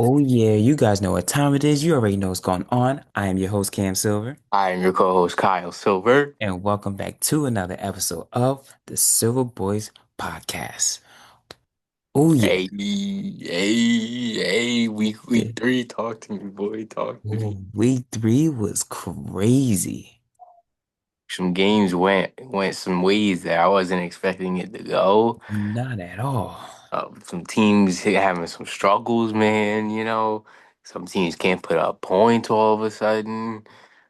Oh yeah, you guys know what time it is. You already know what's going on. I am your host Cam Silver, I am your co-host Kyle Silver. and welcome back to another episode of the Silver Boys Podcast. Oh yeah. Week three. Talk to me, boy. Talk to me. Oh, week three was crazy. Some games went some ways that I wasn't expecting it to go. Not at all. Some teams having some struggles, man. Some teams can't put up points all of a sudden.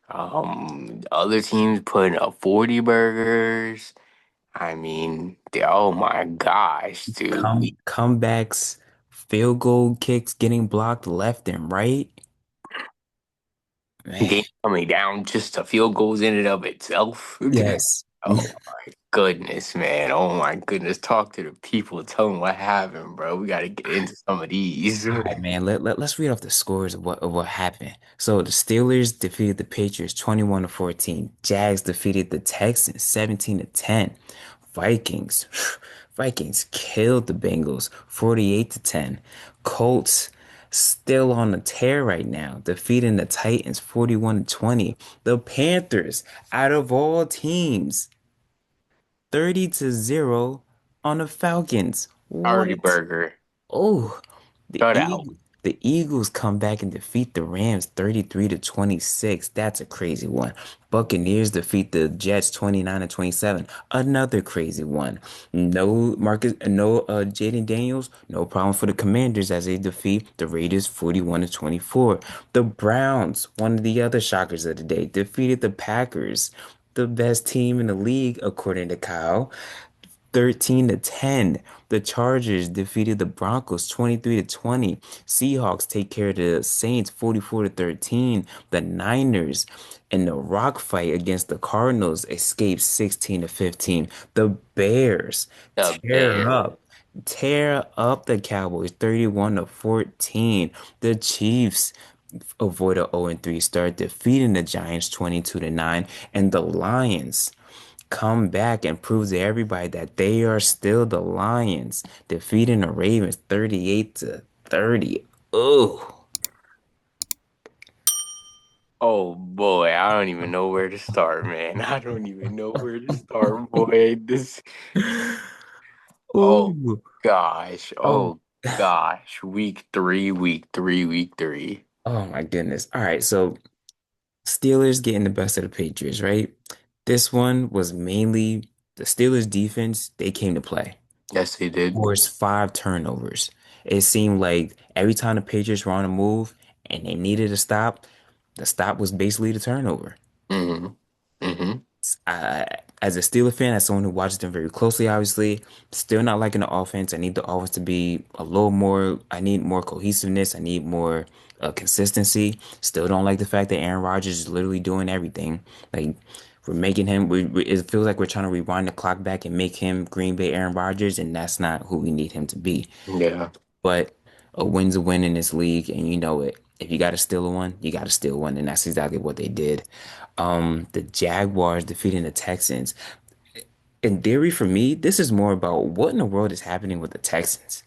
Other teams putting up 40 burgers. I mean, oh my gosh, dude. Comebacks, field goal kicks getting blocked left and right. Man, Game coming down just to field goals in and of itself. yes. Oh my goodness, man. Oh my goodness. Talk to the people. Tell them what happened, bro. We got to get into some of these. All right, man. Let's read off the scores of what happened. So the Steelers defeated the Patriots 21 to 14. Jags defeated the Texans 17 to 10. Vikings Vikings killed the Bengals 48 to 10. Colts still on the tear right now, defeating the Titans 41 to 20. The Panthers, out of all teams, 30 to 0 on the Falcons. Already What? burger. Oh, Shut out. the Eagles come back and defeat the Rams 33 to 26. That's a crazy one. Buccaneers defeat the Jets 29 to 27. Another crazy one. No Jaden Daniels, no problem for the Commanders as they defeat the Raiders 41 to 24. The Browns, one of the other shockers of the day, defeated the Packers, the best team in the league according to Kyle. 13 to 10. The Chargers defeated the Broncos 23 to 20. Seahawks take care of the Saints 44 to 13. The Niners in the rock fight against the Cardinals escaped 16 to 15. The Bears The Bears. tear up the Cowboys 31 to 14. The Chiefs avoid a 0-3 start, defeating the Giants 22 to 9, and the Lions come back and prove to everybody that they are still the Lions, defeating the Ravens 38 to 30. Oh, Oh boy, I don't even know where to start, man. I don't even know where to start, boy. Oh oh, gosh. oh, Oh gosh. Week 3. oh my goodness. All right, so Steelers getting the best of the Patriots, right? This one was mainly the Steelers defense. They came to play. Yes, they did. Forced 5 turnovers. It seemed like every time the Patriots were on a move and they needed a stop, the stop was basically the turnover. Mm-hmm. Mm-hmm. I, as a Steeler fan, as someone who watches them very closely, obviously, still not liking the offense. I need the offense to be a little more. I need more cohesiveness. I need more consistency. Still don't like the fact that Aaron Rodgers is literally doing everything. Like we're making him. It feels like we're trying to rewind the clock back and make him Green Bay Aaron Rodgers, and that's not who we need him to be. Yeah. But a win's a win in this league, and you know it. If you got to steal a one, you got to steal one, and that's exactly what they did. The Jaguars defeating the Texans. In theory, for me, this is more about what in the world is happening with the Texans.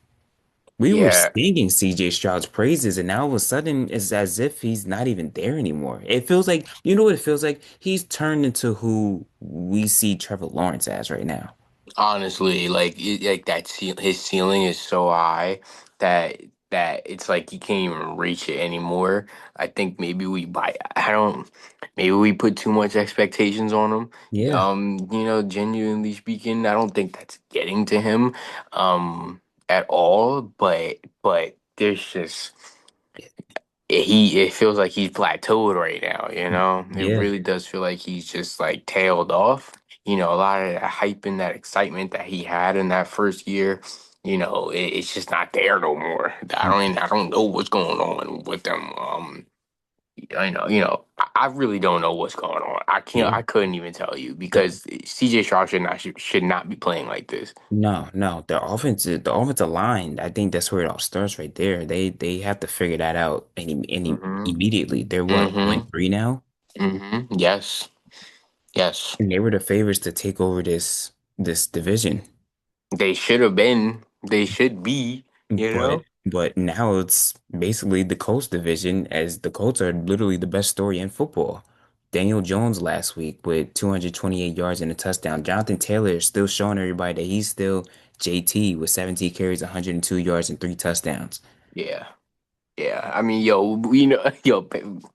We were Yeah. singing CJ Stroud's praises, and now all of a sudden it's as if he's not even there anymore. It feels like, you know what it feels like? He's turned into who we see Trevor Lawrence as right now. Honestly, like his ceiling is so high that it's like he can't even reach it anymore. I think maybe I don't maybe we put too much expectations on him. Yeah, Genuinely speaking, I don't think that's getting to him at all, but there's just it feels like he's plateaued right now, you know? It yeah. really does feel like he's just like tailed off. A lot of that hype and that excitement that he had in that first year, it's just not there no more. I don't know what's going on with them. I really don't know what's going on. Yeah. I couldn't even tell you because CJ Stroud should not be playing like this. No, no, the offensive line. I think that's where it all starts right there. They have to figure that out any Mm-hmm. immediately. They're what, Mm-hmm. 0-3 now, Mm-hmm. Yes. Yes. and they were the favorites to take over this division. They should have been. They should be, you But know? But now it's basically the Colts division, as the Colts are literally the best story in football. Daniel Jones last week with 228 yards and a touchdown. Jonathan Taylor is still showing everybody that he's still JT with 17 carries, 102 yards, and three touchdowns. Yeah. Yeah, I mean, yo, we know,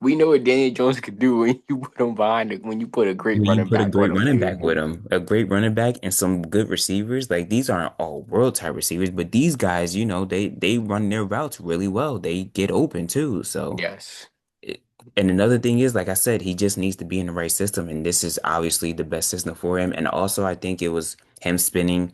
we know what Daniel Jones could do when you put him behind it, when you put a great When you running put a back on great him, running man. back with him, a great running back and some good receivers, like these aren't all world type receivers, but these guys, they run their routes really well. They get open too. So Yes. it- and another thing is, like I said, he just needs to be in the right system, and this is obviously the best system for him. And also, I think it was him spending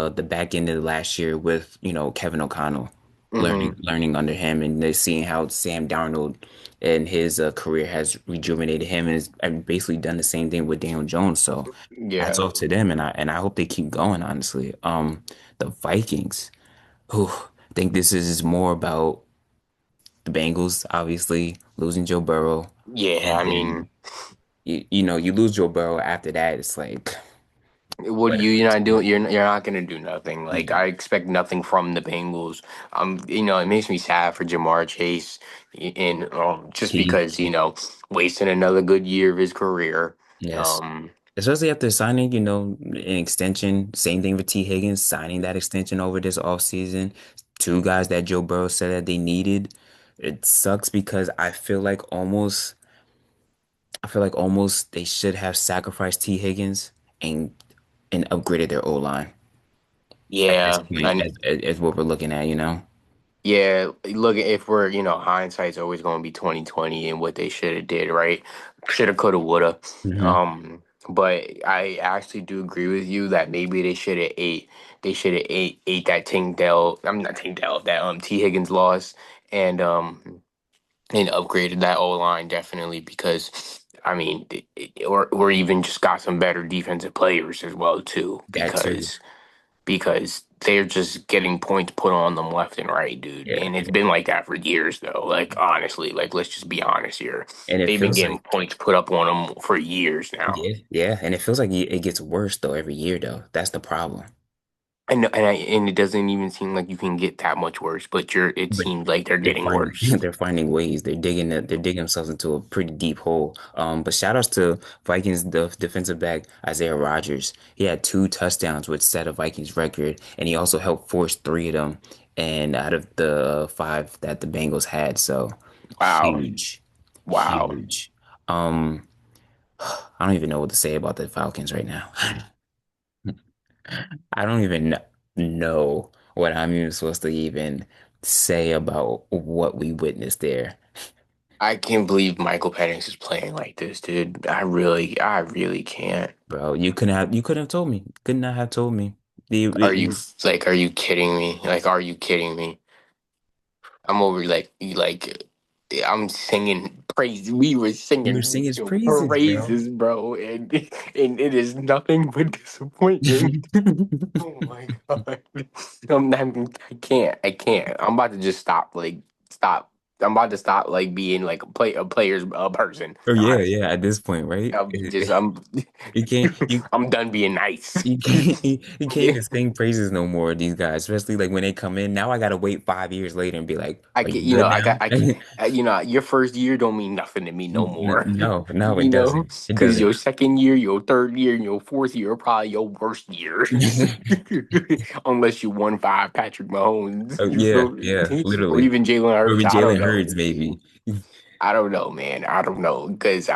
the back end of the last year with Kevin O'Connell, learning Hmm. learning under him, and then seeing how Sam Darnold and his career has rejuvenated him, and basically done the same thing with Daniel Jones. So hats Yeah. off to them, and I hope they keep going. Honestly, the Vikings, who I think this is more about the Bengals, obviously losing Joe Burrow, Yeah, and I mean, then you lose Joe Burrow. After that, it's like what do you, whatever. you're not doing? You're not gonna do nothing. Like Yeah, I expect nothing from the Bengals. It makes me sad for Jamar Chase, and just he because wasting another good year of his career. yes, Um, especially after signing an extension. Same thing with T. Higgins signing that extension over this offseason. Two guys that Joe Burrow said that they needed. It sucks because I feel like almost they should have sacrificed T. Higgins and upgraded their O line at this yeah, point as what we're looking at. yeah, look, if we're, hindsight's always going to be 2020 and what they should have did, right? Shoulda, coulda, woulda. Hmm. But I actually do agree with you that maybe they should have ate that Tank Dell, I'm not Tank Dell, that T Higgins loss and upgraded that O line definitely because I mean, or even just got some better defensive players as well too That too. because they're just getting points put on them left and right, dude. Yeah. And it's been like that for years, though. Like, honestly, like, let's just be honest here. And it They've been feels getting like, points put up on them for years now. yeah. And it feels like it gets worse though every year though. That's the problem. And it doesn't even seem like you can get that much worse, but it But seems like they're they're getting finding worse. they're finding ways. They're digging themselves into a pretty deep hole. But shout outs to Vikings defensive back Isaiah Rodgers. He had two touchdowns which set a Vikings record, and he also helped force three of them and out of the five that the Bengals had. So Wow. huge, Wow. huge. Um, I don't even know what to say about the Falcons right now. I don't even know what I'm even supposed to even say about what we witnessed there, I can't believe Michael Penix is playing like this, dude. I really can't. bro. You couldn't have told me. Could not have told me. Are you kidding me? Like, are you kidding me? I'm over I'm singing praise. We were You were singing singing his praises, bro. praises, bro, and it is nothing but disappointment. Oh my god, I can't. I can't. I'm about to just stop. Like stop. I'm about to stop. Like being like a player's person. Oh yeah, Honestly, yeah. At this point, right? You can't you I'm done being nice. you can't you can't even sing praises no more of these guys, especially like when they come in. Now I gotta wait 5 years later and be like, I "Are get, you good I now?" can, your first year don't mean nothing to me no more. No, no, it doesn't. It Because doesn't. your second year, your third year, and your fourth year are probably your worst years. Unless you won five Patrick Mahomes, Oh, you yeah, feel yeah, me? Or literally. even Jalen Or Hurts. with I don't Jalen know. Hurts, maybe. I don't know, man. I don't know. Because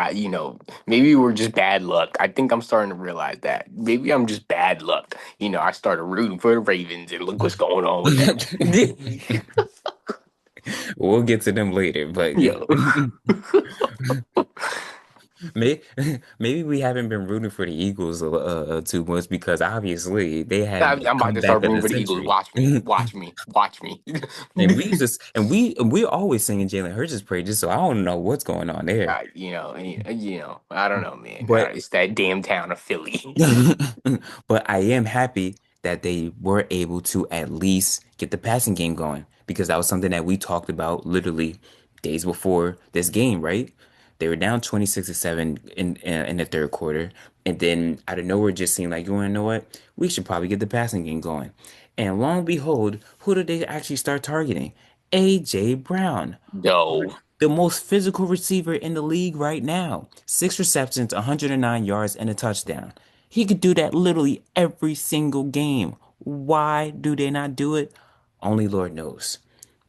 maybe we're just bad luck. I think I'm starting to realize that. Maybe I'm just bad luck. I started rooting for the Ravens, and look what's going on with that. We'll get to them later, but Yo. maybe maybe we haven't been rooting for the Eagles too much because obviously they had the I'm about to comeback start of rooting the for the Eagles. century. Watch me. Watch me. Watch me. And we used to, and we're always singing Jalen Hurts' praises, so I don't know what's going on there. I don't know, man. But It's that damn town of Philly. but I am happy that they were able to at least get the passing game going because that was something that we talked about literally days before this game, right? They were down 26 to 7 in the third quarter, and then out of nowhere just seemed like, you want to know what? We should probably get the passing game going. And lo and behold, who did they actually start targeting? A.J. Brown, No, the most physical receiver in the league right now. 6 receptions, 109 yards, and a touchdown. He could do that literally every single game. Why do they not do it? Only Lord knows.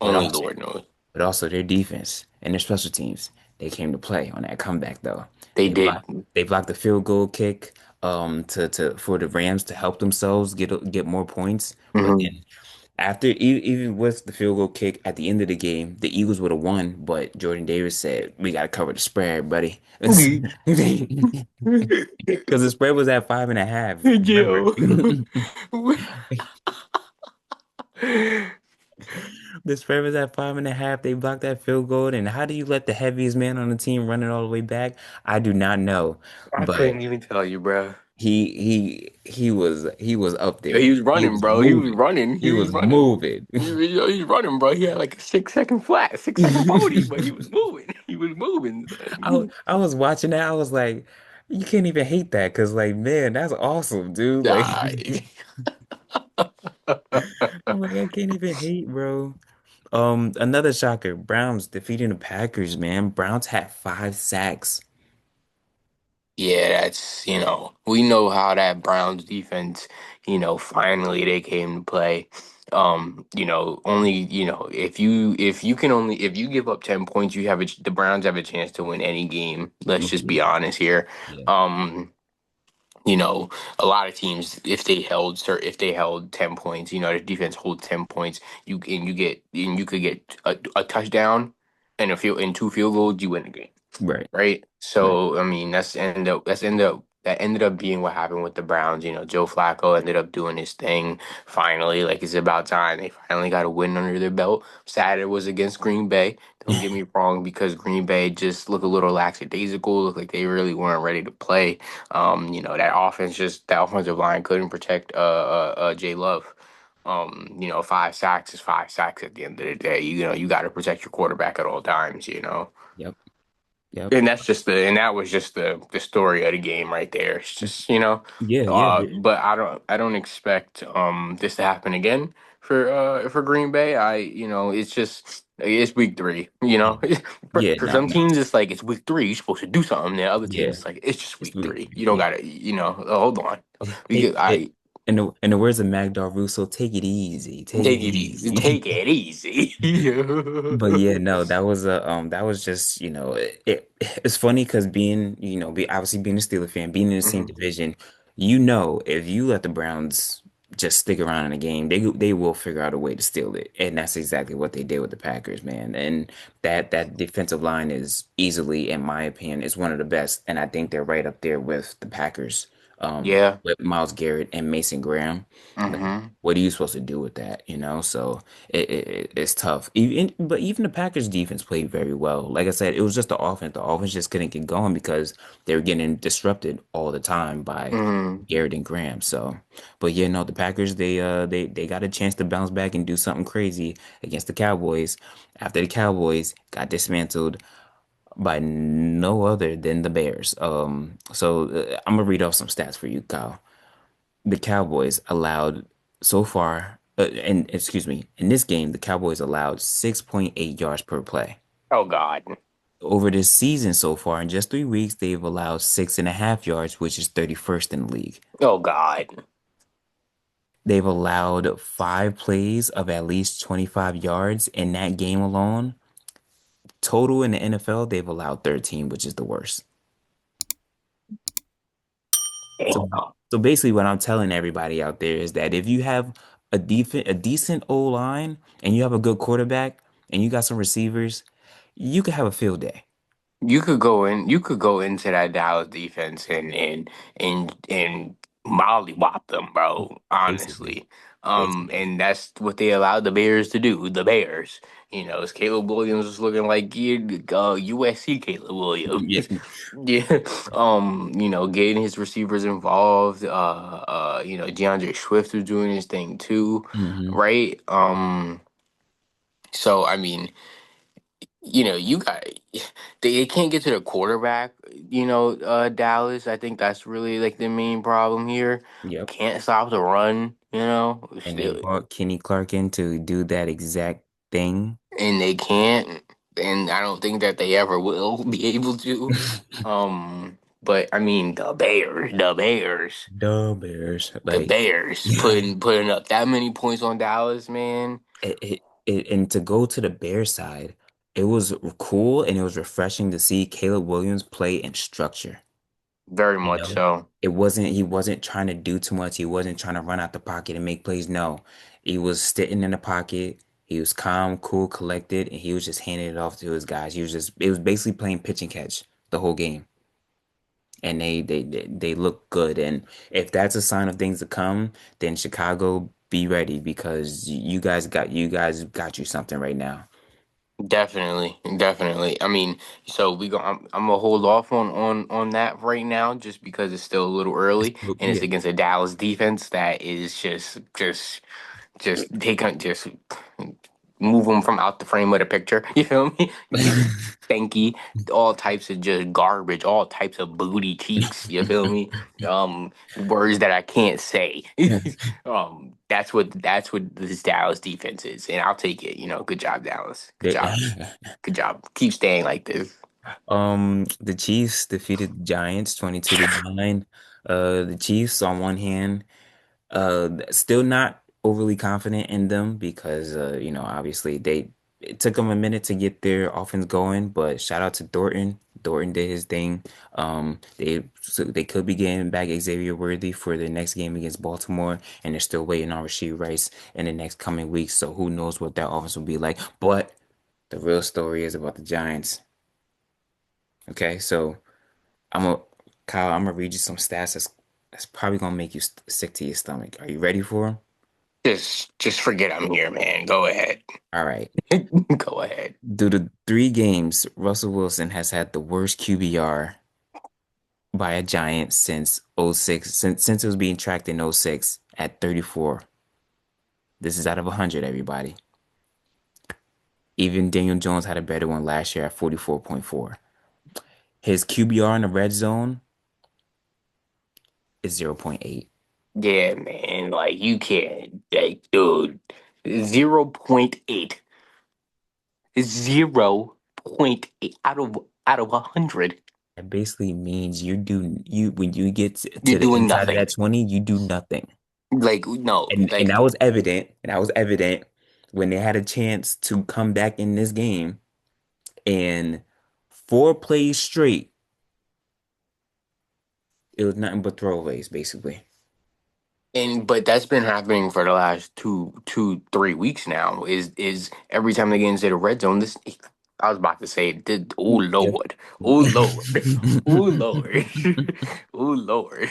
But only also, Lord knows. but also their defense and their special teams, they came to play on that comeback though. They They did. blocked they blocked the field goal kick to for the Rams to help themselves get more points. But Hmm. then after even with the field goal kick at the end of the game, the Eagles would have won, but Jordan Davis said, "We got to cover the spread, buddy." Because the spread was at 5.5. Remember? Yo. The spread was at 5.5. They blocked that field goal. And how do you let the heaviest man on the team run it all the way back? I do not know. I But couldn't even tell you, bro. he was up Yo, there. he was He running, was bro. He was moving. running. He He was was running. moving. He was running, bro. He had like a 6 second flat, 6 second 40, but he was moving. He was moving, son. I was watching that. I was like, you can't even hate that because like, man, that's awesome, dude. Like, Nah. I'm like, I can't even hate, bro. Another shocker, Browns defeating the Packers, man. Browns had 5 sacks. Yeah, that's, we know how that Browns defense, finally they came to play. Only, if you give up 10 points, the Browns have a chance to win any game. Let's Oh just be yeah, honest here. yeah, Um, you know, a lot of teams, if they held 10 points, the defense holds 10 points, you could get a touchdown and two field goals, you win the game, right, right? right. So I mean, that ended up being what happened with the Browns. Joe Flacco ended up doing his thing finally. Like it's about time they finally got a win under their belt. Sad it was against Green Bay. Don't get me wrong, because Green Bay just looked a little lackadaisical. Looked like they really weren't ready to play. That offensive line couldn't protect Jay Love. 5 sacks is 5 sacks at the end of the day. You got to protect your quarterback at all times. Yep, yep. And that was just the story of the game right there. It's just, Yeah, yeah, but I don't expect this to happen again for Green Bay. It's week three, yeah. for No, some no. teams it's like it's week three, you're supposed to do something. Then other teams Yeah, it's like it's just it's week week three. You 3. don't Yeah. gotta, hold on. We Take get it. I In the words of Magdar Russo, take it easy. Take it Take it easy. easy. Take it easy. But yeah, no, that was just, it's funny because being, obviously being a Steeler fan, being in the same Mhm. division, if you let the Browns just stick around in the game, they will figure out a way to steal it. And that's exactly what they did with the Packers, man. And that defensive line is easily, in my opinion, is one of the best. And I think they're right up there with the Packers, Yeah. with Miles Garrett and Mason Graham. Like, Hmm. what are you supposed to do with that, So it's tough. But even the Packers defense played very well. Like I said, it was just the offense. The offense just couldn't get going because they were getting disrupted all the time by Hmm. Garrett and Graham. So, but yeah, no, the Packers they got a chance to bounce back and do something crazy against the Cowboys after the Cowboys got dismantled by no other than the Bears. So I'm gonna read off some stats for you, Kyle. The Cowboys allowed so far, and excuse me, in this game, the Cowboys allowed 6.8 yards per play. Oh God. Over this season so far, in just 3 weeks, they've allowed 6.5 yards, which is 31st in the league. Oh God. They've allowed 5 plays of at least 25 yards in that game alone. Total in the NFL, they've allowed 13, which is the worst. So, Damn. so basically, what I'm telling everybody out there is that if you have a decent O line and you have a good quarterback and you got some receivers, you could have a field day. You could go into that Dallas defense and mollywop them, bro. Basically, Honestly. basically. And that's what they allowed the Bears to do. The Bears. As Caleb Williams was looking like USC Caleb Yeah. Williams. Yeah. Getting his receivers involved. DeAndre Swift was doing his thing too, Hmm. right? So I mean, you got they can't get to the quarterback, Dallas. I think that's really like the main problem here. Yep. Can't stop the run. you know, And they still, brought Kenny Clark in to do that exact thing. and they can't, and I don't think that they ever will be able to. But I mean, The Bears, the like, Bears yeah, putting up that many points on Dallas, man. and to go to the Bears side, it was cool and it was refreshing to see Caleb Williams play in structure. Very You much know, so. he wasn't trying to do too much. He wasn't trying to run out the pocket and make plays. No, he was sitting in the pocket. He was calm, cool, collected, and he was just handing it off to his guys. It was basically playing pitch and catch the whole game. And they look good. And if that's a sign of things to come, then Chicago, be ready because you guys got you something right now. Definitely, definitely. I mean, so I'm gonna hold off on that right now, just because it's still a little early, and it's Yeah. against a Dallas defense that is just take on just move them from out the frame of the picture. You feel me? Stanky, all types of just garbage, all types of booty cheeks. You feel me? Words that I can't say. That's what this Dallas defense is, and I'll take it. You know, good job, Dallas. Good They- job. Good job. Keep staying like this. the Chiefs defeated the Giants 22-9. The Chiefs on one hand, still not overly confident in them because obviously it took them a minute to get their offense going, but shout out to Thornton. Thornton did his thing. They could be getting back Xavier Worthy for the next game against Baltimore, and they're still waiting on Rasheed Rice in the next coming weeks. So who knows what that offense will be like. But the real story is about the Giants. Okay, so I'm a Kyle, I'm gonna read you some stats that's probably gonna make you sick to your stomach. Are you ready for them? Just forget I'm here, man. Go ahead. All right. Go ahead. Due to 3 games, Russell Wilson has had the worst QBR by a Giant since '06, since it was being tracked in '06 at 34. This is out of 100, everybody. Even Daniel Jones had a better one last year at 44.4. His QBR in the red zone is zero point 0.8. Yeah, man. Like you can't, like, dude. 0.8. 0.8 out of 100. That basically means you when you get You're to the doing inside of nothing. that 20, you do nothing. Like no, And like that was evident. And that was evident when they had a chance to come back in this game and 4 plays straight. It was nothing but throwaways, basically. and but that's been happening for the last 3 weeks now. Is every time they get into the red zone, this I was about to say, oh Yeah. Lord, oh Lord, oh Lord, oh Lord.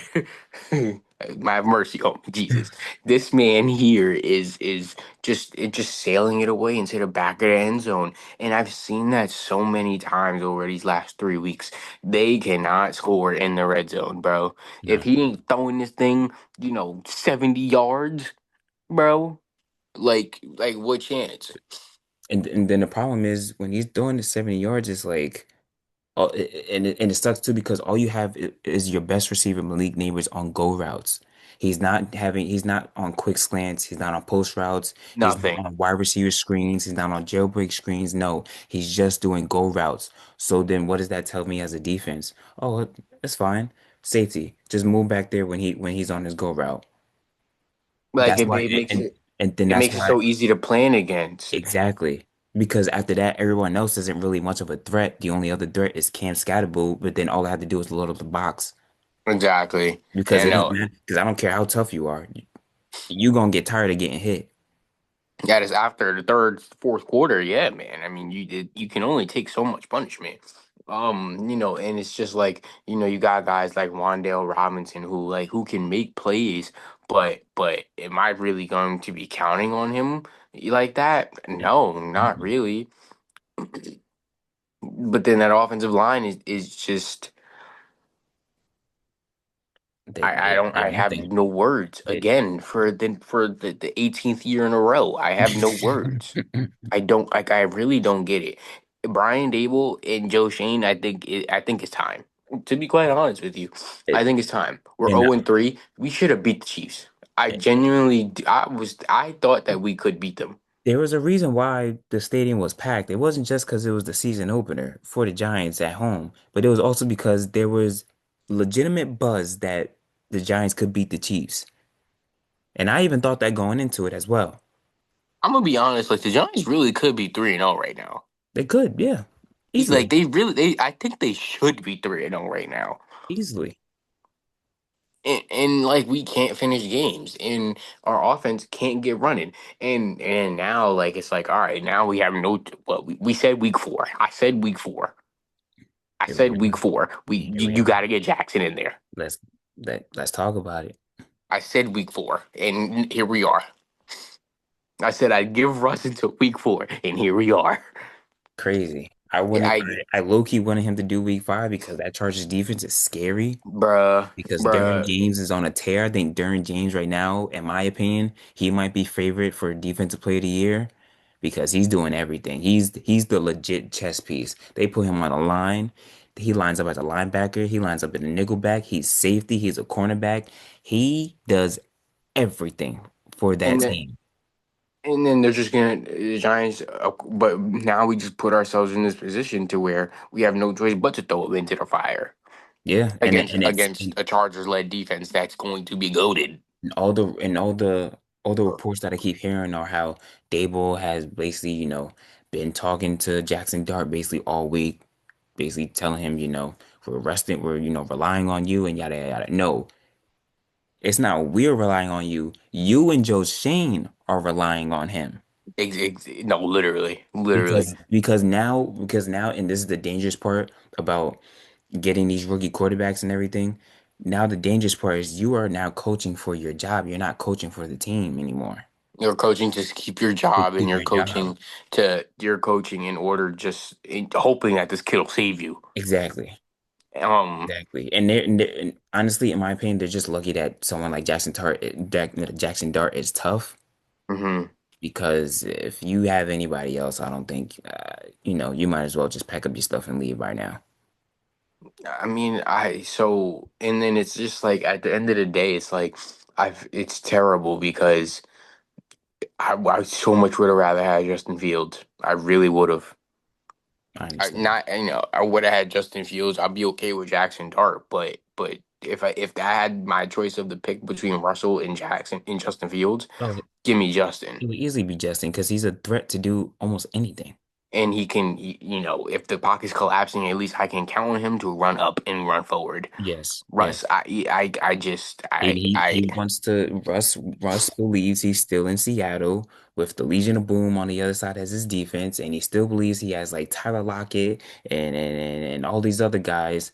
My mercy, oh Jesus! This man here is just sailing it away into the back of the end zone, and I've seen that so many times over these last 3 weeks. They cannot score in the red zone, bro. If No. he ain't throwing this thing, 70 yards, bro. Like what chance? And then the problem is when he's doing the 70 yards, it's like and it sucks too because all you have is your best receiver Malik Neighbors on go routes. He's not on quick slants. He's not on post routes. He's not Nothing. on wide receiver screens. He's not on jailbreak screens. No, he's just doing go routes. So then what does that tell me as a defense? Oh, it's fine. Safety. Just move back there when he's on his go route. Like That's it, why it makes and it and then it that's makes it why so easy to plan against. exactly. Because after that, everyone else isn't really much of a threat. The only other threat is Cam Scatterbull, but then all I have to do is load up the box. Exactly. Because And it don't no, matter. Because I don't care how tough you are. You gonna get tired of getting hit. that is after the third, fourth quarter. Yeah, man. I mean, you can only take so much punishment. And it's just like you got guys like Wandale Robinson who can make plays, but am I really going to be counting on him like that? No, not Mm-mm. really. But then that offensive line is just I have Nothing. no words It, again for the 18th year in a row. I have no words. I don't like. I really don't get it. Brian Dable and Joe Shane. I think it's time. To be quite honest with you, I it, think it's time. We're and 0-3. We should have beat the Chiefs. I genuinely, I thought that we could beat them. There was a reason why the stadium was packed. It wasn't just because it was the season opener for the Giants at home, but it was also because there was legitimate buzz that the Giants could beat the Chiefs. And I even thought that going into it as well. I'm gonna be honest, like the Giants really could be 3-0 right now. They could, yeah, Like easily, I think they should be 3-0 right now. easily. And like we can't finish games, and our offense can't get running, and now like it's like all right, now we have no. What we said week 4. I said week 4. I Here we said week are. 4. Here we You got are. to get Jackson in there. Let's let's talk about it. I said week 4, and here we are. I said I'd give Russ until week 4, and here we are. Crazy. I wouldn't. I I low key wanted him to do week 5 because that Chargers defense is scary. bruh, Because Derwin bruh, James is on a tear. I think Derwin James right now, in my opinion, he might be favorite for Defensive Player of the Year because he's doing everything. He's the legit chess piece. They put him on a line. He lines up as a linebacker. He lines up in a nickelback. He's safety. He's a cornerback. He does everything for that and then team. and then they're just gonna the Giants. But now we just put ourselves in this position to where we have no choice but to throw him into the fire Yeah, against and it's against a Chargers led defense that's going to be goaded. and all the reports that I keep hearing are how Dable has basically, been talking to Jaxson Dart basically all week, basically telling him, we're, relying on you and yada yada yada. No, it's not we're relying on you. You and Joe Shane are relying on him. No, literally. Because now and this is the dangerous part about getting these rookie quarterbacks and everything. Now the dangerous part is you are now coaching for your job. You're not coaching for the team anymore. You're coaching to keep your To job, and keep your job. you're coaching in order hoping that this kid will save you. Exactly. Um. Exactly. And honestly, in my opinion, they're just lucky that someone like Jackson Dart is tough Mhm. because if you have anybody else, I don't think, you might as well just pack up your stuff and leave right now. I mean, and then it's just like at the end of the day, it's like it's terrible because I so much would have rather had Justin Fields. I really would have. I understand. I would have had Justin Fields. I'd be okay with Jackson Dart, but if I had my choice of the pick between Russell and Jackson and Justin Fields, Oh, give me Justin. it would easily be Justin because he's a threat to do almost anything. And he can, if the pocket's collapsing, at least I can count on him to run up and run forward. Yes, Russ, yes. I just, He wants to Russ believes he's still in Seattle with the Legion of Boom on the other side as his defense, and he still believes he has like Tyler Lockett and all these other guys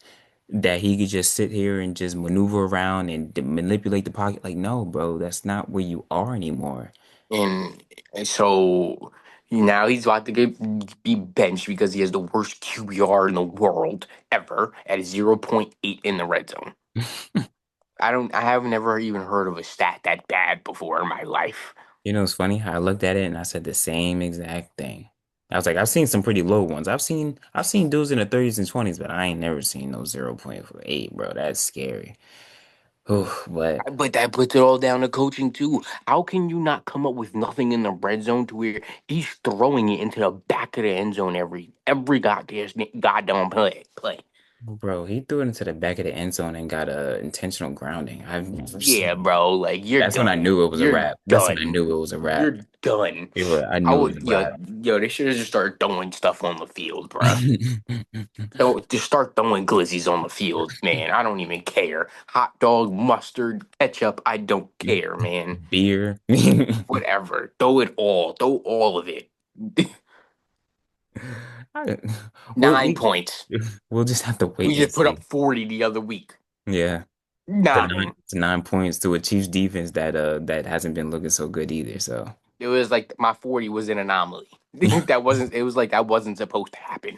that he could just sit here and just maneuver around and manipulate the pocket. Like, no, bro, that's not where you are anymore. and so now he's about to be benched because he has the worst QBR in the world ever at 0.8 in the red zone. I have never even heard of a stat that bad before in my life. You know, it's funny how I looked at it and I said the same exact thing. I was like, I've seen some pretty low ones. I've seen dudes in the 30s and 20s, but I ain't never seen no 0.8, bro. That's scary. Oh, but But that puts it all down to coaching too. How can you not come up with nothing in the red zone to where he's throwing it into the back of the end zone every goddamn play? bro, he threw it into the back of the end zone and got a intentional grounding. I've never Yeah, seen. bro. Like you're That's when I done. knew it was a You're wrap. That's when I done. knew it was a wrap. You're done. I I knew it was would, a wrap. they should have just started throwing stuff on the field, bruh. Don't just start throwing glizzies on the field, man. I don't even care. Hot dog, mustard, ketchup. I don't care, man. Beer. Whatever. Throw it all. Throw all of it. I- We'll, 9 points. we'll just have to wait We and just put up see. 40 the other week. Yeah. To nine, 9. to 9 points to a Chiefs defense that hasn't been looking so good either. So It was like my 40 was an anomaly. That wasn't. It was like that wasn't supposed to happen.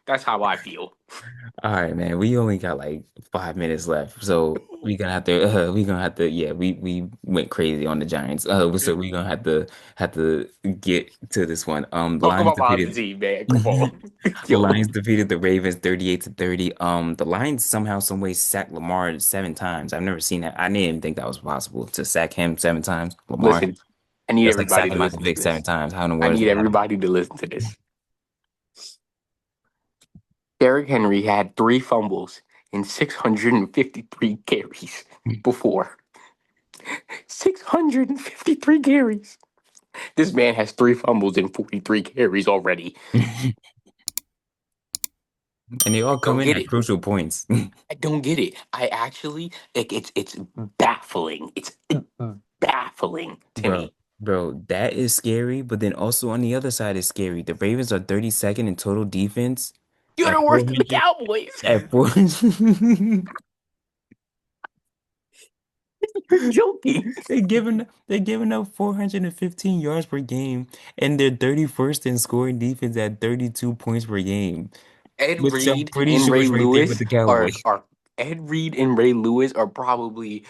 That's how I feel. All right, man. We only got like 5 minutes left, so we gonna have to yeah, we went crazy on the Giants. So we gonna have to get to this one. The Talk Lions about my other defeated team, man. Come on, the yo. Lions defeated the Ravens 38-30. The Lions somehow, some way sacked Lamar 7 times. I've never seen that. I didn't even think that was possible to sack him 7 times. Lamar, Listen, I need that's like everybody sacking to Michael listen to Vick seven this. times. How in the I world does need that happen? everybody to listen to this. Derrick Henry had 3 fumbles and 653 carries before. 653 carries. This man has 3 fumbles and 43 carries already. And they all come Don't in get at it. crucial points. I don't get it. I actually like it's baffling. It's baffling to Bro, me. that is scary, but then also on the other side is scary. The Ravens are 32nd in total defense You're at the worst of the 400 Cowboys. at 400. You're joking. They're giving up 415 yards per game, and they're 31st in scoring defense at 32 points per game, Ed which I'm Reed pretty and sure Ray is right there with Lewis the Cowboys. are Ed Reed and Ray Lewis are probably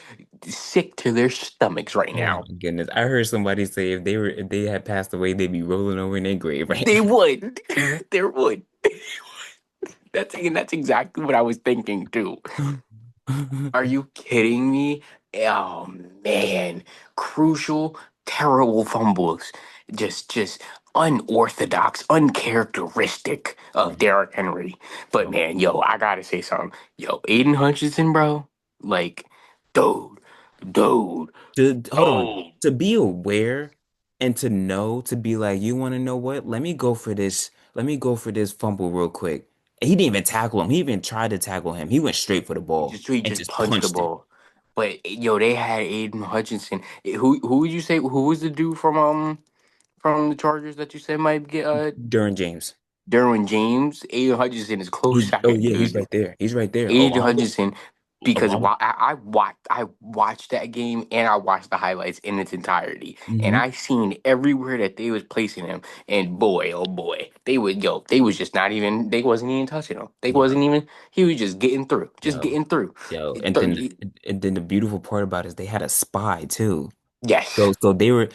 sick to their stomachs right Oh now. my goodness. I heard somebody say if they had passed away, they'd be rolling over in their grave right They would. They would. That's exactly what I was thinking too. now. Are you kidding me? Oh man, crucial, terrible fumbles. Just unorthodox, uncharacteristic of Derrick Henry. But Bro, man, yo, I gotta say something. Yo, Aiden Hutchinson, bro, like, dude, dude, hold on. oh, To be aware and to know, to be like, you want to know what? Let me go for this. Let me go for this fumble real quick. And he didn't even tackle him. He even tried to tackle him. He went straight for the ball he and just just punched the punched him. ball. But yo, they had Aiden Hutchinson. Who would you say who was the dude from the Chargers that you said might get During James. Derwin James? Aiden Hutchinson is close Oh second, yeah, he's dude. right there. He's right there. Aiden Hutchinson, because Along. I watched that game and I watched the highlights in its entirety, and Hmm. I seen everywhere that they was placing him, and boy, oh boy, they was just not even, they wasn't even touching him. They Yo, wasn't even, he was just getting through, just yo, getting through. yo. It- thir- it- And then the beautiful part about it is they had a spy too. yes,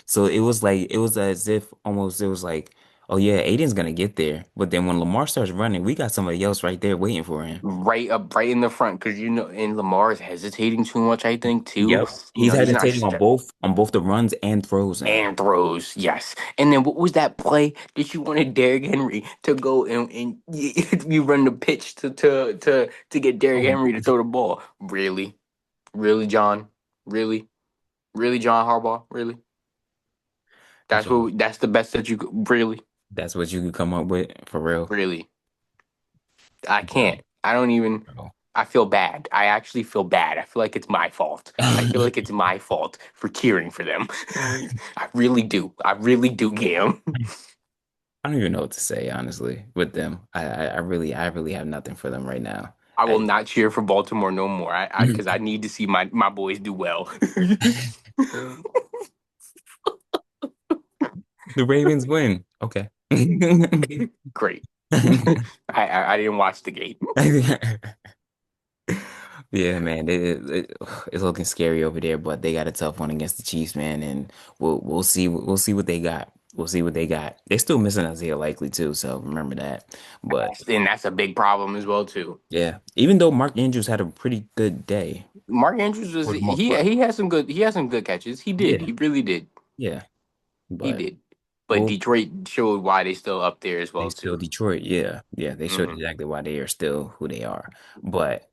So it was like it was as if almost it was like, oh yeah, Aiden's gonna get there. But then when Lamar starts running, we got somebody else right there waiting for him. right up, right in the front, because and Lamar is hesitating too much, I think too. Yep. He's He's not. hesitating on both the runs and throws now. And throws, yes. And then what was that play that you wanted Derrick Henry to go and you run the pitch to get Derrick Oh, Henry to throw the ball? Really, really, John? Really, really, John Harbaugh? Really? Joe, That's the best that you could. Really, that's what you could come up with for real, really. I bro. can't. I don't even. Bro. I feel bad. I actually feel bad. I feel like it's my fault. I feel like it's my fault for cheering for them. I really do. I really do, Cam. I don't even know what to say, honestly, with them. I really have nothing for them right now. I will I, not cheer for Baltimore no more. Because I need to see my boys do well. the Ravens win. Okay. Great. I didn't watch the game. Yeah, man, it's looking scary over there, but they got a tough one against the Chiefs, man, and we'll see what they got. We'll see what they got. They're still missing Isaiah Likely too, so remember that. But And that's a big problem as well too. yeah, even though Mark Andrews had a pretty good day Mark Andrews was for the most part, he has some good catches. He did. yeah, He really did. yeah, He but did. But we'll Detroit showed why they still up there as they well still too. Detroit, yeah, yeah. They showed Hmm. exactly why they are still who they are. But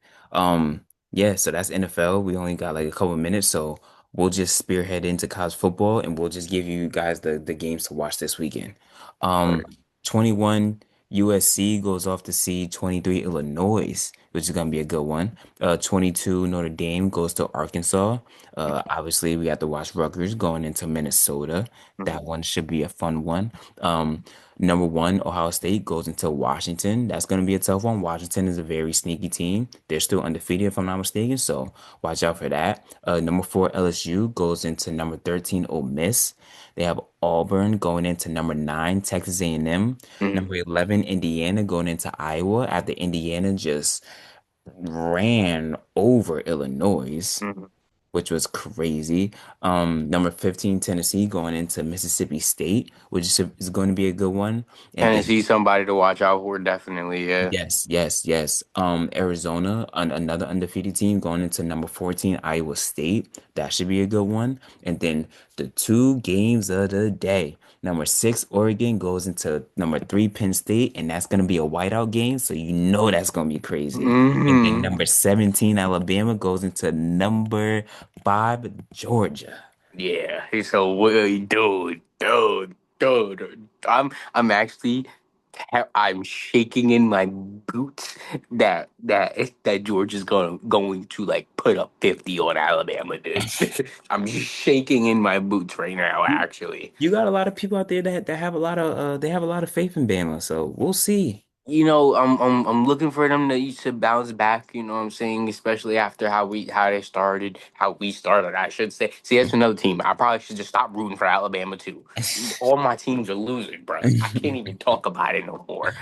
yeah. So that's NFL. We only got like a couple of minutes, so we'll just spearhead into college football, and we'll just give you guys the games to watch this weekend. Right. 21 USC goes off to see 23 Illinois, which is gonna be a good one. 22 Notre Dame goes to Arkansas. Obviously we have to watch Rutgers going into Minnesota. Mhm. That one should be a fun one. Um, Number one, Ohio State goes into Washington. That's going to be a tough one. Washington is a very sneaky team. They're still undefeated, if I'm not mistaken. So watch out for that. Number four, LSU goes into number 13, Ole Miss. They have Auburn going into number nine, Texas A&M. Mm-hmm. Number 11, Indiana going into Iowa after Indiana just ran over Illinois, which was crazy. Number 15, Tennessee going into Mississippi State, which is going to be a good one. And then Tennessee, somebody to watch out for, definitely. Yeah. yes, yes, yes. Arizona, another undefeated team going into number 14, Iowa State. That should be a good one. And then the two games of the day. Number six, Oregon goes into number three, Penn State, and that's going to be a whiteout game. So you know that's going to be crazy. And then Hmm. number 17, Alabama goes into number five, Georgia. Yeah. So, dude. I'm actually, I'm shaking in my boots that George is going to like put up 50 on Alabama, dude. I'm shaking in my boots right now, actually. You got a lot of people out there that have a lot of they have a lot of faith in Bama, so we'll see. I'm looking for them to bounce back. You know what I'm saying, especially after how they started, how we started. I should say. See, that's another team. I probably should just stop rooting for Alabama too. All my teams are losing, bro. I can't even talk about it no more.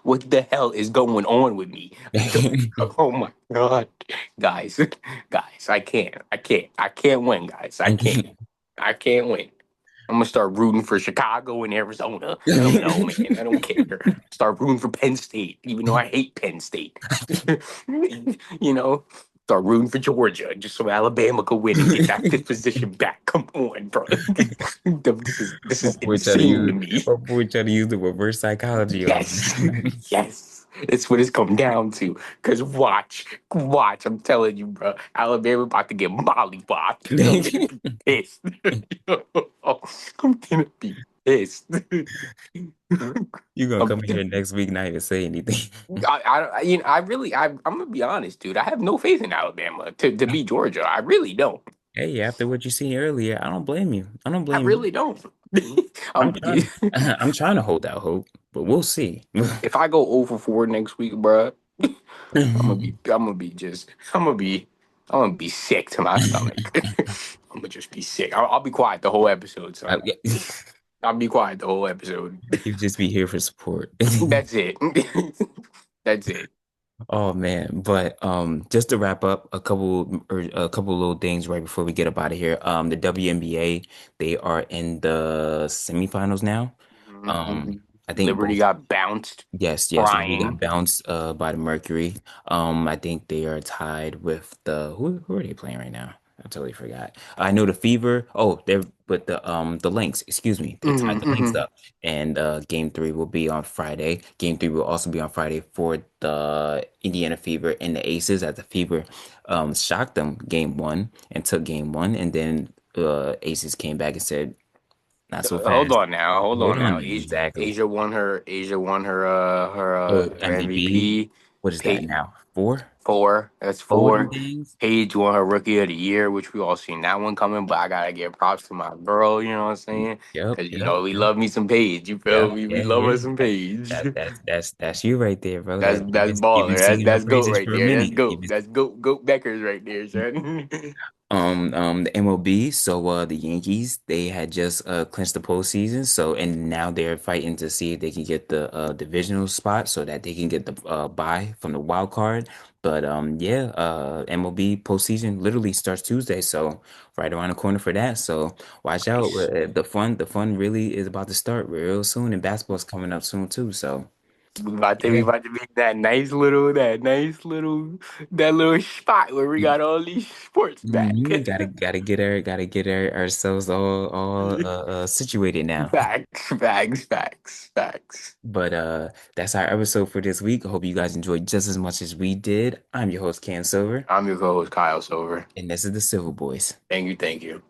What the hell is going on with me? Oh my god, guys, guys, I can't win, guys. I can't win. I'm gonna start rooting for Chicago and Arizona. I don't know, man. I don't care. Start rooting for Penn State, even though I hate Penn State. you know, start rooting for Georgia just so Alabama could win and get that fifth position back. Come on, bro. This is My boy try to insane to use me. my boy try to use the reverse psychology on Yes, yes. It's what it's come down to. Cause watch. I'm telling you, bro. Alabama about to get mollywopped, and I'm gonna me. be pissed. I'm gonna be pissed. You gonna I'm, come in here next week not even say anything. I'm gonna be honest, dude. I have no faith in Alabama to beat Georgia. I really don't. Hey, after what you seen earlier, I don't blame you. I don't I blame you. really don't. I'm I'm, trying I'm trying to hold out hope, but we'll see. if I go over 4 next week, bro. I'm gonna be sick to my stomach. I'm gonna just be sick. I'll be quiet the whole episode, son. Yeah, I'll be quiet the whole episode. you just be here for support. That's it. That's it. Oh man, but just to wrap up a couple little things right before we get up out of here. The WNBA, they are in the semifinals now. Mhm. I think Liberty both got bounced, yes, Liberty got crying. bounced by the Mercury. I think they are tied with the who are they playing right now? I totally forgot. I know the Fever. Oh, they're with the Lynx. Excuse me. They tied Hmm. the Lynx Hmm. up, and game three will be on Friday. Game three will also be on Friday for the Indiana Fever and the Aces. As the Fever shocked them game one and took game one, and then Aces came back and said, "Not so Hold fast." on now. Hold Hold on on, now. now. Exactly. Asia won Oh, her MVP. MVP. What is that now? Four? Four. That's Four of them four. things? Paige won her rookie of the year, which we all seen that one coming. But I gotta give props to my girl. You know what I'm saying? Yep, Because yep, we yep, love me some Paige. You feel yep, me? We yeah, love yeah. us some Paige. That's you right there, bro. That's You've been baller. singing her That's goat praises right for a there. minute. You've been That's goat Beckers right there, son. the MLB. So the Yankees they had just clinched the postseason. So and now they're fighting to see if they can get the divisional spot so that they can get the bye from the wild card. But yeah, MLB postseason literally starts Tuesday, so right around the corner for that. So watch out. Nice. The fun really is about to start real soon, and basketball's coming up soon too. So We yeah. about to make that little spot where we got all these sports back. Mhm. Gotta get ourselves all situated now. Facts. But that's our episode for this week. I hope you guys enjoyed just as much as we did. I'm your host, Can Silver, I'm your co-host Kyle Silver. and this is the Silver Boys. Thank you.